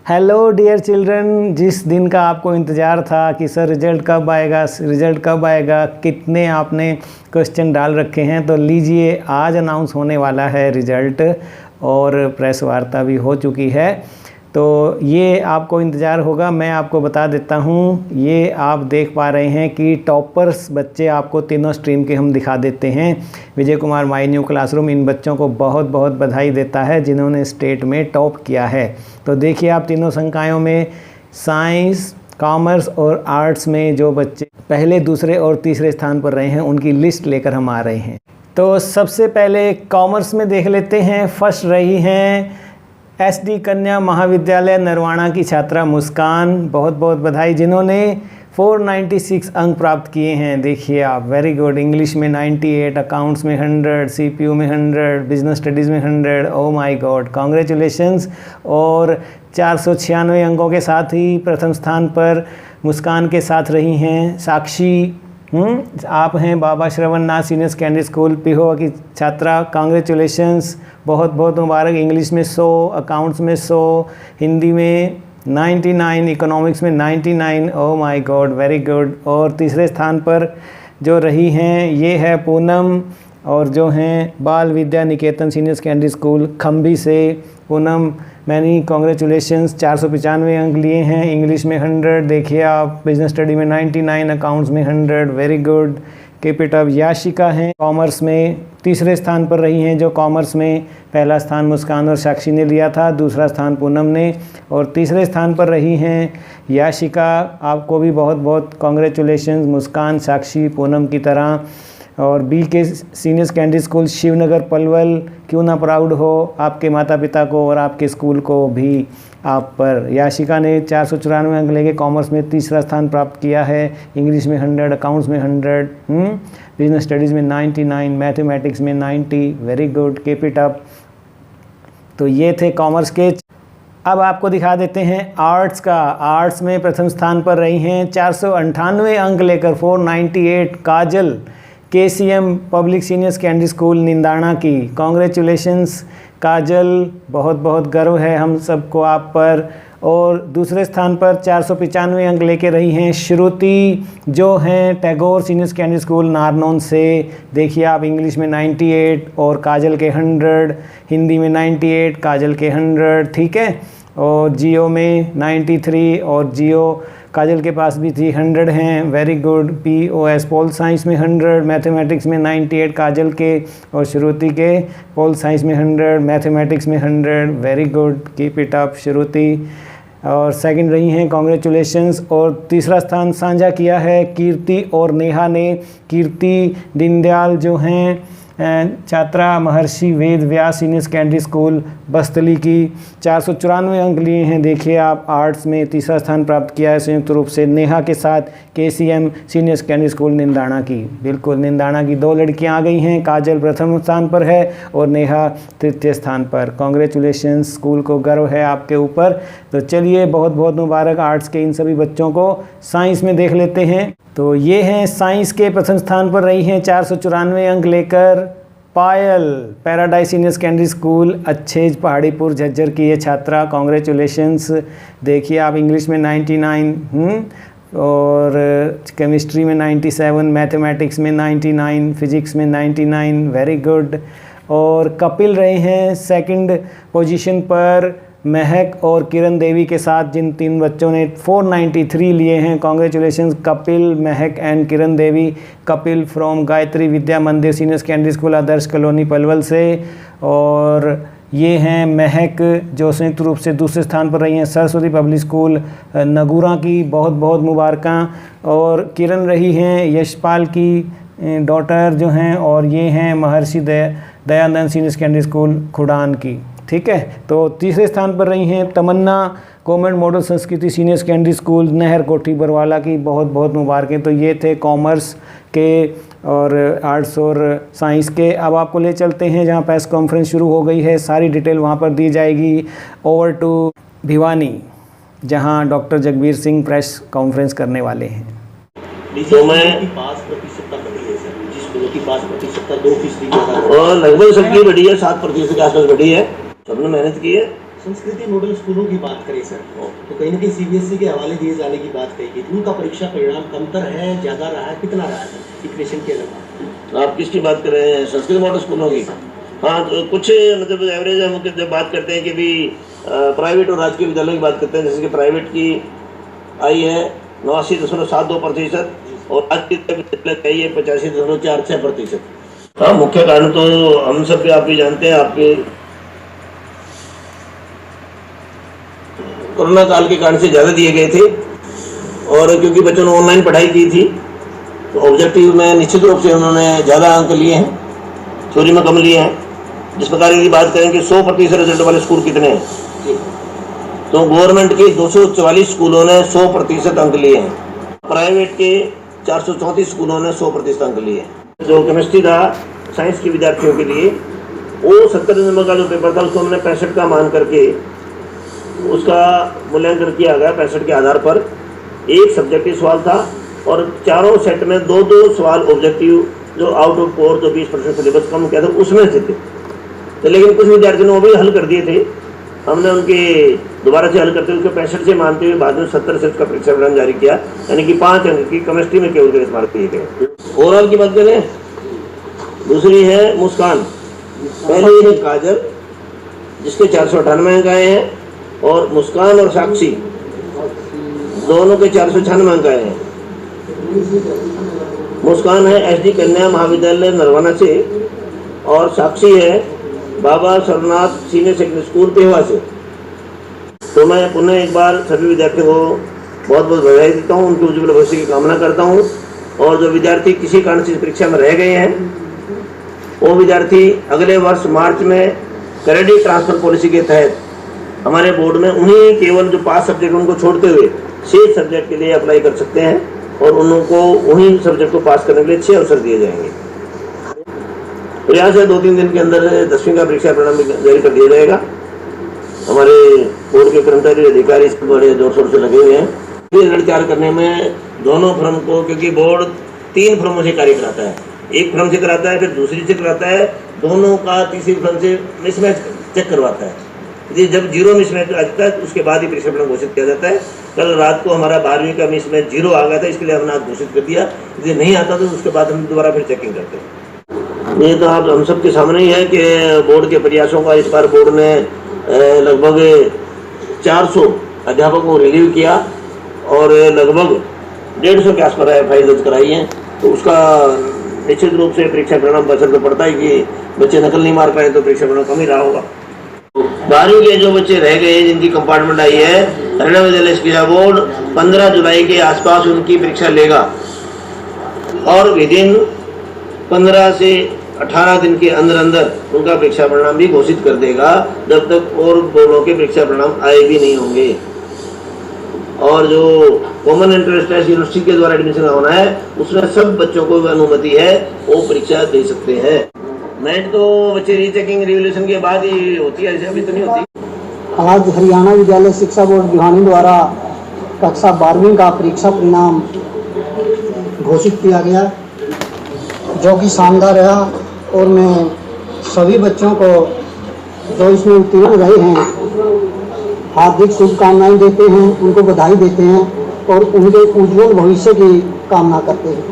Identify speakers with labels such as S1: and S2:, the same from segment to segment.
S1: Hello dear children, जिस दिन का आपको इंतज़ार था कि सर रिज़ल्ट कब आएगा, कितने आपने क्वेश्चन डाल रखे हैं, तो लीजिए आज अनाउंस होने वाला है रिज़ल्ट और प्रेस वार्ता भी हो चुकी है। तो ये आपको इंतज़ार होगा, मैं आपको बता देता हूँ। ये आप देख पा रहे हैं कि टॉपर्स बच्चे आपको तीनों स्ट्रीम के हम दिखा देते हैं। Vijay Kumar my new classroom इन बच्चों को बहुत बहुत बधाई देता है जिन्होंने स्टेट में टॉप किया है। तो देखिए आप तीनों संकायों में साइंस, कॉमर्स और आर्ट्स में जो बच्चे पहले, दूसरे और तीसरे स्थान पर रहे हैं उनकी लिस्ट लेकर हम आ रहे हैं। तो सबसे पहले कॉमर्स में देख लेते हैं। फर्स्ट रही हैं SD कन्या महाविद्यालय नरवाणा की छात्रा मुस्कान, बहुत बहुत बधाई, जिन्होंने 496 अंक प्राप्त किए हैं। देखिए आप, वेरी गुड। इंग्लिश में 98, अकाउंट्स में 100, CPU में 100, बिजनेस स्टडीज़ में 100। Oh my God, congratulations. और 496 अंकों के साथ ही प्रथम स्थान पर मुस्कान के साथ रही हैं साक्षी। आप हैं बाबा श्रवण नाथ सीनियर सेकेंडरी स्कूल पिहोवा की छात्रा, कॉन्ग्रेचुलेशंस, बहुत बहुत मुबारक। इंग्लिश में 100, अकाउंट्स में 100, हिंदी में 99, इकोनॉमिक्स में 99। Oh my God, very good. और तीसरे स्थान पर जो रही हैं ये है पूनम, और जो हैं बाल Vidya Niketan senior secondary school खम्भी से। पूनम, मैनी कॉन्ग्रेचुलेशंस, 495 अंक लिए हैं। इंग्लिश में 100, देखिए आप, बिजनेस स्टडी में 99, अकाउंट्स में 100, very good, keep it up. Yashika हैं कॉमर्स में, तीसरे स्थान पर रही हैं। जो कॉमर्स में पहला स्थान मुस्कान और साक्षी ने लिया था, दूसरा स्थान पूनम ने, और तीसरे स्थान पर रही हैं याशिका। आपको भी बहुत बहुत कॉन्ग्रेचुलेशंस, मुस्कान, साक्षी, पूनम की तरह। और बी के senior secondary school Shivnagar Palwal, क्यों ना प्राउड हो आपके माता पिता को और आपके स्कूल को भी आप पर। याशिका ने 494 अंक लेके कॉमर्स में तीसरा स्थान प्राप्त किया है। इंग्लिश में 100, अकाउंट्स में 100, बिजनेस स्टडीज़ में 99, मैथमेटिक्स में 90, very good, keep it up. तो ये थे कॉमर्स के। अब आपको दिखा देते हैं आर्ट्स का। आर्ट्स में प्रथम स्थान पर रही हैं 498 अंक लेकर 498 Kajal, KCM public senior secondary school Nindana की। कॉन्ग्रेचुलेशंस काजल, बहुत बहुत गर्व है हम सबको आप पर। और दूसरे स्थान पर 495 अंक लेके रही हैं श्रुति, जो हैं टैगोर सीनियर सेकेंडरी स्कूल नारनौन से। देखिए आप, इंग्लिश में 98 और काजल के 100, हिंदी में 98, काजल के 100, ठीक है। और जियो में 93 और जियो काजल के पास भी 300 हैं, very good. POS pol science में 100, मैथमेटिक्स में 98 काजल के, और श्रुति के पोल साइंस में 100, मैथमेटिक्स में 100, very good, keep it up Shruti. और सेकंड रही हैं, कॉन्ग्रेचुलेशंस। और तीसरा स्थान साझा किया है कीर्ति और नेहा ने। कीर्ति दीनदयाल जो हैं छात्रा महर्षि Ved Vyas senior secondary school बस्तली की, 494 अंक लिए हैं। देखिए आप, आर्ट्स में तीसरा स्थान प्राप्त किया है संयुक्त रूप से नेहा के साथ KCM senior secondary school Nindana की। बिल्कुल, निंदाना की दो लड़कियां आ गई हैं, काजल प्रथम स्थान पर है और नेहा तृतीय स्थान पर। कॉन्ग्रेचुलेशंस, स्कूल को गर्व है आपके ऊपर। तो चलिए, बहुत बहुत मुबारक आर्ट्स के इन सभी बच्चों को। साइंस में देख लेते हैं। तो ये हैं साइंस के प्रथम स्थान पर रही हैं 494 अंक लेकर Payal, paradise senior secondary school Achhej Paharipur Jhajjar की ये छात्रा, कॉन्ग्रेचुलेशंस। देखिए आप, इंग्लिश में 99, और केमिस्ट्री में 97, मैथमेटिक्स में 99, फिजिक्स में 99, वेरी गुड। और कपिल रहे हैं सेकंड पोजीशन पर महक और किरण देवी के साथ, जिन तीन बच्चों ने 493 लिए हैं। Congratulations Kapil, Mahak and Kiran Devi. Kapil from Gayatri Vidya Mandir senior secondary school Adarsh colony Palwal से। और ये हैं महक, जो संयुक्त रूप से दूसरे स्थान पर रही हैं सरस्वती पब्लिक स्कूल नगूरा की, बहुत बहुत मुबारकां। और किरण रही हैं यशपाल की डॉटर जो हैं, और ये हैं Maharshi Dayanand senior secondary school खुडान की, ठीक है। तो तीसरे स्थान पर रही हैं तमन्ना गवर्नमेंट मॉडल संस्कृति सीनियर सेकेंडरी स्कूल नहर कोठी बरवाला की, बहुत बहुत मुबारकें। तो ये थे कॉमर्स के और आर्ट्स और साइंस के। अब आपको ले चलते हैं जहाँ प्रेस कॉन्फ्रेंस शुरू हो गई है, सारी डिटेल वहाँ पर दी जाएगी। ओवर टू भिवानी, जहाँ doctor Jagbir Singh press conference करने वाले हैं।
S2: तो मैं पास प्रतिशतता बढ़ी है सर, जिस स्कूलों की पास प्रतिशतता 2% और लगभग सबकी बढ़ी है, 7% के आसपास बढ़ी है। सबने मेहनत की है, संस्कृति मॉडल स्कूलों की बात करें सर, तो कहीं ना कहीं सीबीएसई के हवाले दिए जाने की बात कही गई थी। उनका परीक्षा परिणाम कमतर है, ज़्यादा रहा है, कितना रहा है इक्वेशन के अलावा?
S3: आप किसकी बात कर रहे हैं? संस्कृत मॉडल स्कूलों की? हाँ, तो कुछ मतलब एवरेज हम जब बात करते हैं कि भी प्राइवेट और राजकीय विद्यालयों की बात करते हैं, जैसे कि प्राइवेट की आई है 89.72% और राजकीय विद्यालय की आई है 85.46%। हाँ, मुख्य कारण तो हम सब भी आप भी जानते हैं, आपके कोरोना काल के कारण से ज़्यादा दिए गए थे और क्योंकि बच्चों ने ऑनलाइन पढ़ाई की थी तो ऑब्जेक्टिव में निश्चित रूप से उन्होंने ज़्यादा अंक लिए हैं, थ्योरी में कम लिए हैं। जिस प्रकार की बात करें कि 100% रिजल्ट वाले स्कूल कितने हैं, तो गवर्नमेंट के 244 स्कूलों ने 100% अंक लिए हैं, प्राइवेट के 434 स्कूलों ने 100% अंक लिए हैं। जो केमिस्ट्री था साइंस के विद्यार्थियों के लिए, वो 70 नंबर का जो पेपर था उसको हमने 65 का मान करके उसका मूल्यांकन किया गया। 65 के आधार पर एक सब्जेक्टिव सवाल था और चारों सेट में 2-2 सवाल ऑब्जेक्टिव जो आउट ऑफ कोर जो 20% सिलेबस कम किया था उसमें से थे। तो लेकिन कुछ विद्यार्थियों ने वो भी हल कर दिए थे, हमने उनके दोबारा से हल करते हुए उसको 65 से मानते हुए बाद में 70 से उसका परीक्षा परिणाम जारी किया, यानी कि 5 अंक की केमिस्ट्री में केवल इस्तेमाल किए गए। ओवरऑल की बात करें, दूसरी है मुस्कान, पहली है काजल जिसके 498 अंक आए हैं और मुस्कान और साक्षी दोनों के 496 अंक आए हैं। मुस्कान है एसडी कन्या महाविद्यालय नरवाना से और साक्षी है Baba Sarnath senior secondary school Pehowa से। तो मैं पुनः एक बार सभी विद्यार्थियों को बहुत बहुत बधाई देता हूँ, उनके उज्ज्वल भविष्य की कामना करता हूँ। और जो विद्यार्थी किसी कारण से परीक्षा में रह गए हैं वो विद्यार्थी अगले वर्ष मार्च में क्रेडिट ट्रांसफर पॉलिसी के तहत हमारे बोर्ड में उन्हीं केवल जो 5 सब्जेक्ट उनको छोड़ते हुए 6 सब्जेक्ट के लिए अप्लाई कर सकते हैं और उनको उन्हीं सब्जेक्ट को पास करने के लिए 6 अवसर दिए जाएंगे। प्रयास है 2-3 दिन के अंदर 10वीं का परीक्षा परिणाम जारी कर दिया जाएगा। हमारे बोर्ड के कर्मचारी अधिकारी इस पर बड़े जोर शोर से लगे हुए हैं। रिजल्ट तैयार करने में दोनों फर्म को, क्योंकि बोर्ड 3 फर्मों से कार्य कराता है, एक फर्म से कराता है फिर दूसरी से कराता है, दोनों का तीसरी फर्म से मिसमैच चेक करवाता है। ये जब 0 मिसमैच आता है उसके बाद ही परीक्षा परिणाम घोषित किया जाता है। कल रात को हमारा 12वीं का मिसमैच 0 आ गया था, इसके लिए हमने आज घोषित कर दिया। यदि नहीं आता तो उसके बाद हम दोबारा फिर चेकिंग करते हैं। ये तो आप हम सब के सामने ही है कि बोर्ड के प्रयासों का इस बार बोर्ड ने लगभग 400 अध्यापकों को रिलीव किया और लगभग 150 के आसपास फाइल दर्ज कराई है। तो उसका निश्चित रूप से परीक्षा परिणाम असर तो पड़ता है कि बच्चे नकल नहीं मार पाए तो परीक्षा परिणाम कम ही रहा होगा। 12वीं के जो बच्चे रह गए जिनकी कंपार्टमेंट आई है, हरियाणा विद्यालय शिक्षा बोर्ड 15 जुलाई के आसपास उनकी परीक्षा लेगा और विदिन 15 से 18 दिन के अंदर अंदर उनका परीक्षा परिणाम भी घोषित कर देगा, जब तक और बोर्डों के परीक्षा परिणाम आए भी नहीं होंगे। और जो कॉमन एंट्रेंस टेस्ट यूनिवर्सिटी के द्वारा एडमिशन होना है उसमें सब बच्चों को अनुमति है, वो परीक्षा दे सकते हैं। मैट तो बच्चे रीचेकिंग रिवोल्यूशन के बाद ही होती है, ऐसे अभी तो नहीं होती।
S4: आज हरियाणा विद्यालय शिक्षा बोर्ड भिवानी द्वारा कक्षा 12वीं का परीक्षा परिणाम घोषित किया गया, जो कि शानदार रहा। और मैं सभी बच्चों को जो इसमें उत्तीर्ण रहे हैं हार्दिक शुभकामनाएं देते हैं, उनको बधाई देते हैं और उनके उज्जवल भविष्य की कामना करते हैं।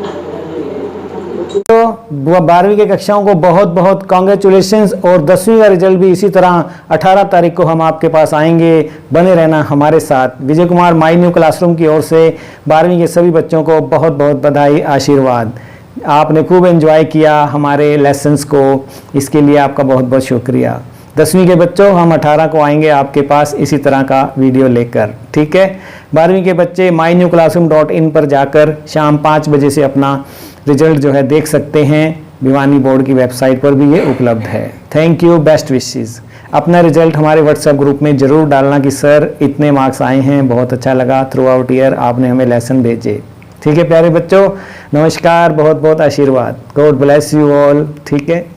S1: तो 12वीं की कक्षाओं को बहुत बहुत कॉन्ग्रेचुलेशंस और 10वीं का रिजल्ट भी इसी तरह 18 तारीख को हम आपके पास आएंगे। बने रहना हमारे साथ। विजय कुमार माई न्यू क्लासरूम की ओर से 12वीं के सभी बच्चों को बहुत बहुत बधाई, आशीर्वाद। आपने खूब एंजॉय किया हमारे लेसन्स को, इसके लिए आपका बहुत बहुत शुक्रिया। 10वीं के बच्चों हम 18 को आएंगे आपके पास इसी तरह का वीडियो लेकर, ठीक है। 12वीं के बच्चे mynewclassroom.in पर जाकर शाम 5 बजे से अपना रिजल्ट जो है देख सकते हैं। भिवानी बोर्ड की वेबसाइट पर भी ये उपलब्ध है। Thank you, best wishes. अपना रिजल्ट हमारे व्हाट्सएप ग्रुप में ज़रूर डालना कि सर इतने मार्क्स आए हैं, बहुत अच्छा लगा, थ्रू आउट ईयर आपने हमें लेसन भेजे। ठीक है प्यारे बच्चों, नमस्कार, बहुत बहुत आशीर्वाद। गॉड ब्लेस यू ऑल, ठीक है।